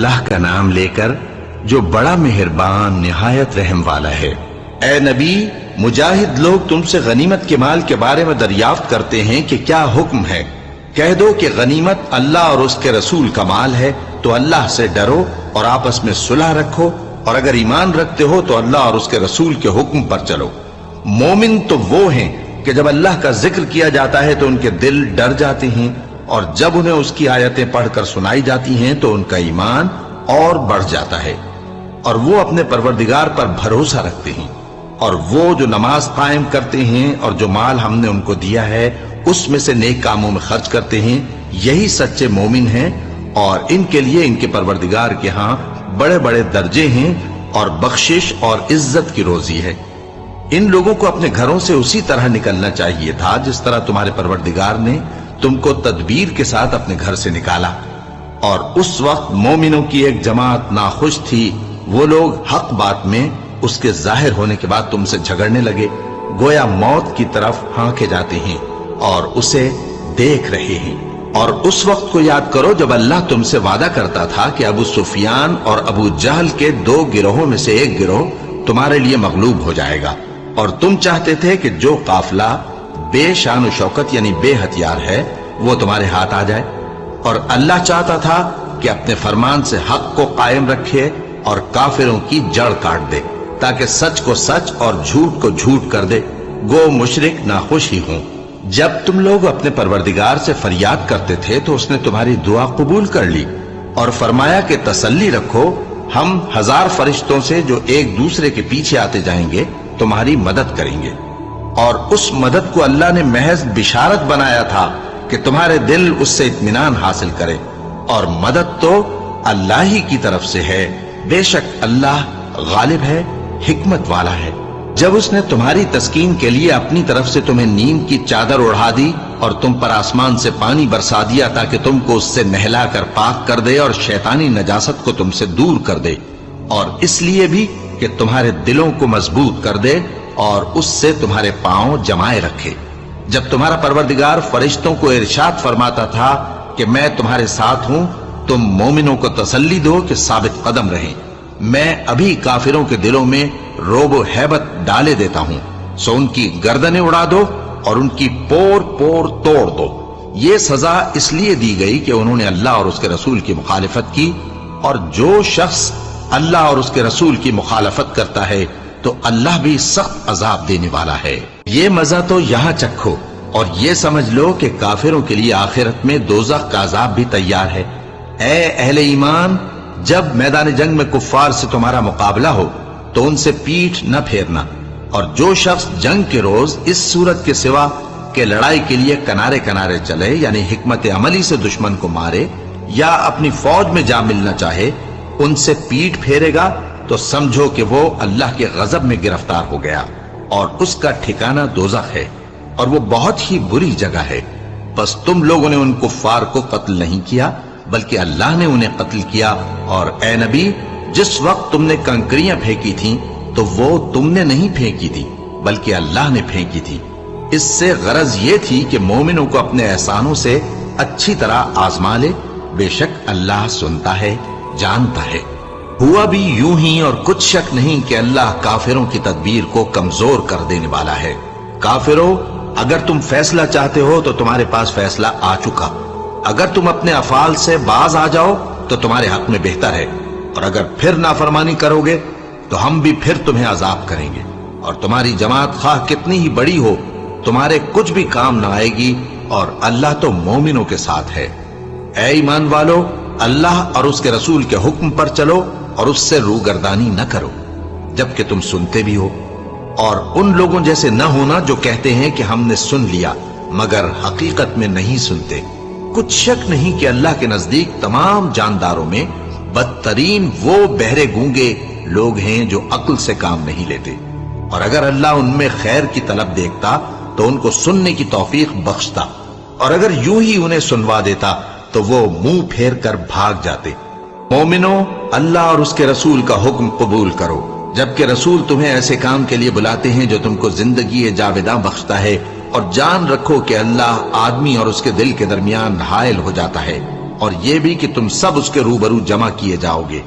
اللہ کا نام لے کر جو بڑا مہربان نہایت رحم والا ہے۔ اے نبی، مجاہد لوگ تم سے غنیمت کے مال کے بارے میں دریافت کرتے ہیں کہ کیا حکم ہے۔ کہہ دو کہ غنیمت اللہ اور اس کے رسول کا مال ہے، تو اللہ سے ڈرو اور آپس میں صلح رکھو، اور اگر ایمان رکھتے ہو تو اللہ اور اس کے رسول کے حکم پر چلو۔ مومن تو وہ ہیں کہ جب اللہ کا ذکر کیا جاتا ہے تو ان کے دل ڈر جاتے ہیں، اور جب انہیں اس کی آیتیں پڑھ کر سنائی جاتی ہیں تو ان کا ایمان اور بڑھ جاتا ہے، اور وہ اپنے پروردگار پر بھروسہ رکھتے ہیں، اور وہ جو نماز قائم کرتے ہیں اور جو مال ہم نے ان کو دیا ہے اس میں سے نیک کاموں میں خرچ کرتے ہیں، یہی سچے مومن ہیں، اور ان کے لیے ان کے پروردگار کے ہاں بڑے بڑے درجے ہیں اور بخشش اور عزت کی روزی ہے۔ ان لوگوں کو اپنے گھروں سے اسی طرح نکلنا چاہیے تھا جس طرح تمہارے پروردگار نے تم کو تدبیر کے ساتھ اپنے گھر سے نکالا، اور اس وقت مومنوں کی ایک جماعت ناخوش تھی۔ وہ لوگ حق بات میں اس کے ظاہر ہونے کے بعد تم سے جھگڑنے لگے، گویا موت کی طرف ہانکے جاتے ہیں اور اسے دیکھ رہے ہیں۔ اور اس وقت کو یاد کرو جب اللہ تم سے وعدہ کرتا تھا کہ ابو سفیان اور ابو جہل کے 2 گروہوں میں سے ایک گروہ تمہارے لیے مغلوب ہو جائے گا، اور تم چاہتے تھے کہ جو قافلہ بے شان و شوکت یعنی بے ہتھیار ہے وہ تمہارے ہاتھ آ جائے، اور اللہ چاہتا تھا کہ اپنے فرمان سے حق کو قائم رکھے اور کافروں کی جڑ کاٹ دے، تاکہ سچ کو سچ اور جھوٹ کو جھوٹ کر دے، گو مشرک ناخوش ہی ہوں۔ جب تم لوگ اپنے پروردگار سے فریاد کرتے تھے تو اس نے تمہاری دعا قبول کر لی اور فرمایا کہ تسلی رکھو، ہم 1000 فرشتوں سے جو ایک دوسرے کے پیچھے آتے جائیں گے تمہاری مدد کریں گے۔ اور اس مدد کو اللہ نے محض بشارت بنایا تھا کہ تمہارے دل اس سے اطمینان حاصل کرے، اور مدد تو اللہ ہی کی طرف سے ہے، بے شک اللہ غالب ہے، حکمت والا ہے۔ جب اس نے تمہاری تسکین کے لیے اپنی طرف سے تمہیں نیند کی چادر اڑھا دی اور تم پر آسمان سے پانی برسا دیا تاکہ تم کو اس سے نہلا کر پاک کر دے اور شیطانی نجاست کو تم سے دور کر دے، اور اس لیے بھی کہ تمہارے دلوں کو مضبوط کر دے اور اس سے تمہارے پاؤں جمائے رکھے۔ جب تمہارا پروردگار فرشتوں کو ارشاد فرماتا تھا کہ میں تمہارے ساتھ ہوں، تم مومنوں کو تسلی دو کہ ثابت قدم رہیں، میں ابھی کافروں کے دلوں میں روب و ہیبت ڈالے دیتا ہوں، سو ان کی گردنیں اڑا دو اور ان کی پور پور توڑ دو۔ یہ سزا اس لیے دی گئی کہ انہوں نے اللہ اور اس کے رسول کی مخالفت کی، اور جو شخص اللہ اور اس کے رسول کی مخالفت کرتا ہے تو اللہ بھی سخت عذاب دینے والا ہے۔ یہ مزہ تو یہاں چکھو، اور یہ سمجھ لو کہ کافروں کے لیے آخرت میں دوزخ کا عذاب بھی تیار ہے۔ اے اہل ایمان، جب میدان جنگ میں کفار سے تمہارا مقابلہ ہو تو ان سے پیٹھ نہ پھیرنا، اور جو شخص جنگ کے روز اس صورت کے سوا کہ لڑائی کے لیے کنارے کنارے چلے یعنی حکمت عملی سے دشمن کو مارے یا اپنی فوج میں جا ملنا چاہے، ان سے پیٹھ پھیرے گا تو سمجھو کہ وہ اللہ کے غضب میں گرفتار ہو گیا، اور اس کا ٹھکانہ دوزخ ہے، اور وہ بہت ہی بری جگہ ہے۔ بس تم لوگوں نے ان کفار کو قتل نہیں کیا بلکہ اللہ نے انہیں قتل کیا، اور اے نبی، جس وقت تم نے کنکریاں پھینکی تھیں تو وہ تم نے نہیں پھینکی تھی بلکہ اللہ نے پھینکی تھی۔ اس سے غرض یہ تھی کہ مومنوں کو اپنے احسانوں سے اچھی طرح آزما لے، بے شک اللہ سنتا ہے، جانتا ہے۔ ہوا بھی یوں ہی، اور کچھ شک نہیں کہ اللہ کافروں کی تدبیر کو کمزور کر دینے والا ہے۔ کافروں، اگر تم فیصلہ چاہتے ہو تو تمہارے پاس فیصلہ آ چکا، اگر تم اپنے افعال سے باز آ جاؤ تو تمہارے حق میں بہتر ہے، اور اگر پھر نافرمانی کرو گے تو ہم بھی پھر تمہیں عذاب کریں گے، اور تمہاری جماعت خواہ کتنی ہی بڑی ہو تمہارے کچھ بھی کام نہ آئے گی، اور اللہ تو مومنوں کے ساتھ ہے۔ اے ایمان والو، اللہ اور اس کے رسول کے حکم پر چلو اور اس سے روگردانی نہ کرو جبکہ تم سنتے بھی ہو، اور ان لوگوں جیسے نہ ہونا جو کہتے ہیں کہ ہم نے سن لیا مگر حقیقت میں نہیں سنتے۔ کچھ شک نہیں کہ اللہ کے نزدیک تمام جانداروں میں بدترین وہ بہرے گونگے لوگ ہیں جو عقل سے کام نہیں لیتے، اور اگر اللہ ان میں خیر کی طلب دیکھتا تو ان کو سننے کی توفیق بخشتا، اور اگر یوں ہی انہیں سنوا دیتا تو وہ منہ پھیر کر بھاگ جاتے۔ مومنوں، اللہ اور اس کے رسول کا حکم قبول کرو، جبکہ رسول تمہیں ایسے کام کے لیے بلاتے ہیں جو تم کو زندگی جاوداں بخشتا ہے، اور جان رکھو کہ اللہ آدمی اور اس کے دل کے درمیان حائل ہو جاتا ہے، اور یہ بھی کہ تم سب اس کے روبرو جمع کیے جاؤ گے۔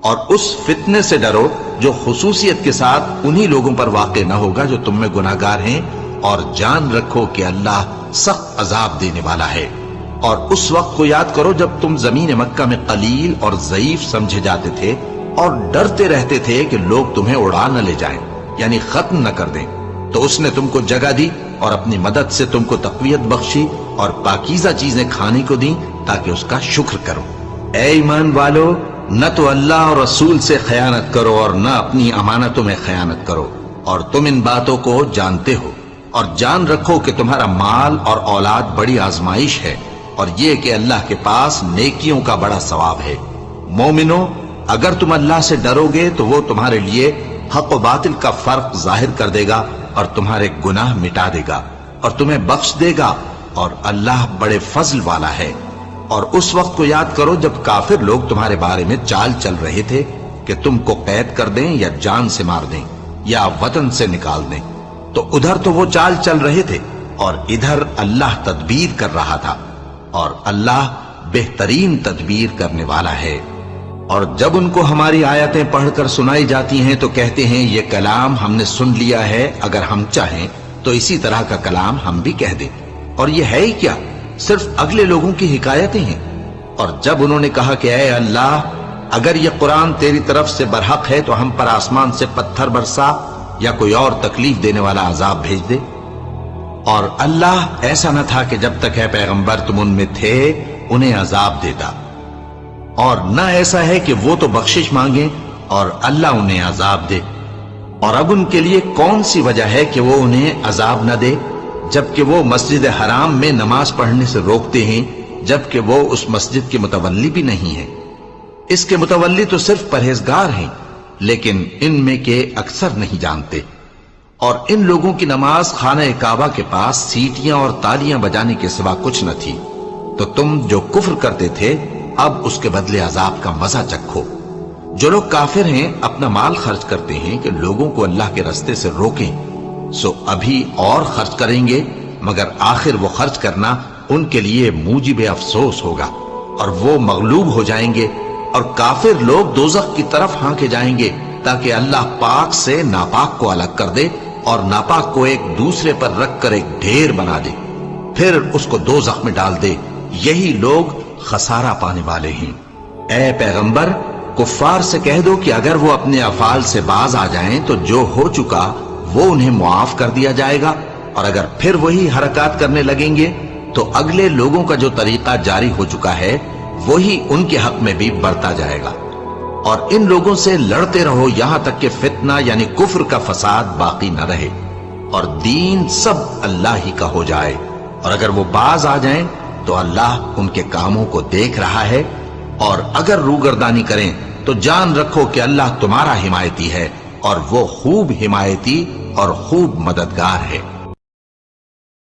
اور اس فتنے سے ڈرو جو خصوصیت کے ساتھ انہی لوگوں پر واقع نہ ہوگا جو تم میں گناہگار ہیں، اور جان رکھو کہ اللہ سخت عذاب دینے والا ہے۔ اور اس وقت کو یاد کرو جب تم زمین مکہ میں قلیل اور ضعیف سمجھے جاتے تھے اور ڈرتے رہتے تھے کہ لوگ تمہیں اڑا نہ لے جائیں، یعنی ختم نہ کر دیں، تو اس نے تم کو جگہ دی اور اپنی مدد سے تم کو تقویت بخشی اور پاکیزہ چیزیں کھانے کو دیں تاکہ اس کا شکر کرو۔ اے ایمان والو، نہ تو اللہ اور رسول سے خیانت کرو اور نہ اپنی امانتوں میں خیانت کرو، اور تم ان باتوں کو جانتے ہو، اور جان رکھو کہ تمہارا مال اور اولاد بڑی آزمائش ہے، اور یہ کہ اللہ کے پاس نیکیوں کا بڑا ثواب ہے۔ مومنو، اگر تم اللہ سے ڈرو گے تو وہ تمہارے لیے حق و باطل کا فرق ظاہر کر دے گا اور تمہارے گناہ مٹا دے گا اور تمہیں بخش دے گا، اور اللہ بڑے فضل والا ہے۔ اور اس وقت کو یاد کرو جب کافر لوگ تمہارے بارے میں چال چل رہے تھے کہ تم کو قید کر دیں یا جان سے مار دیں یا وطن سے نکال دیں، تو ادھر تو وہ چال چل رہے تھے اور ادھر اللہ تدبیر کر رہا تھا، اور اللہ بہترین تدبیر کرنے والا ہے۔ اور جب ان کو ہماری آیتیں پڑھ کر سنائی جاتی ہیں تو کہتے ہیں یہ کلام ہم نے سن لیا ہے، اگر ہم چاہیں تو اسی طرح کا کلام ہم بھی کہہ دیں، اور یہ ہے ہی کیا، صرف اگلے لوگوں کی حکایتیں ہیں۔ اور جب انہوں نے کہا کہ اے اللہ، اگر یہ قرآن تیری طرف سے برحق ہے تو ہم پر آسمان سے پتھر برسا یا کوئی اور تکلیف دینے والا عذاب بھیج دے۔ اور اللہ ایسا نہ تھا کہ جب تک ہے پیغمبر تم ان میں تھے انہیں عذاب دیتا، اور نہ ایسا ہے کہ وہ تو بخشش مانگیں اور اللہ انہیں عذاب دے۔ اور اب ان کے لیے کون سی وجہ ہے کہ وہ انہیں عذاب نہ دے، جبکہ وہ مسجد حرام میں نماز پڑھنے سے روکتے ہیں، جبکہ وہ اس مسجد کے متولی بھی نہیں ہیں۔ اس کے متولی تو صرف پرہیزگار ہیں، لیکن ان میں کے اکثر نہیں جانتے۔ اور ان لوگوں کی نماز خانہ کعبہ کے پاس سیٹیاں اور تالیاں بجانے کے سوا کچھ نہ تھی، تو تم جو کفر کرتے تھے اب اس کے بدلے عذاب کا مزہ چکھو۔ جو لوگ کافر ہیں اپنا مال خرچ کرتے ہیں کہ لوگوں کو اللہ کے راستے سے روکیں، سو ابھی اور خرچ کریں گے، مگر آخر وہ خرچ کرنا ان کے لیے موجب افسوس ہوگا، اور وہ مغلوب ہو جائیں گے، اور کافر لوگ دوزخ کی طرف ہانکے جائیں گے تاکہ اللہ پاک سے ناپاک کو الگ کر دے اور ناپاک کو ایک دوسرے پر رکھ کر ایک ڈھیر بنا دے، پھر اس کو دوزخ میں ڈال دے۔ یہی لوگ خسارہ پانے والے ہیں۔ اے پیغمبر، کفار سے کہہ دو کہ اگر وہ اپنے افعال سے باز آ جائیں تو جو ہو چکا وہ انہیں معاف کر دیا جائے گا، اور اگر پھر وہی حرکات کرنے لگیں گے تو اگلے لوگوں کا جو طریقہ جاری ہو چکا ہے وہی ان کے حق میں بھی برتا جائے گا۔ اور ان لوگوں سے لڑتے رہو یہاں تک کہ فتنہ یعنی کفر کا فساد باقی نہ رہے اور دین سب اللہ ہی کا ہو جائے، اور اگر وہ باز آ جائیں تو اللہ ان کے کاموں کو دیکھ رہا ہے، اور اگر روگردانی کریں تو جان رکھو کہ اللہ تمہارا حمایتی ہے، اور وہ خوب حمایتی اور خوب مددگار ہے۔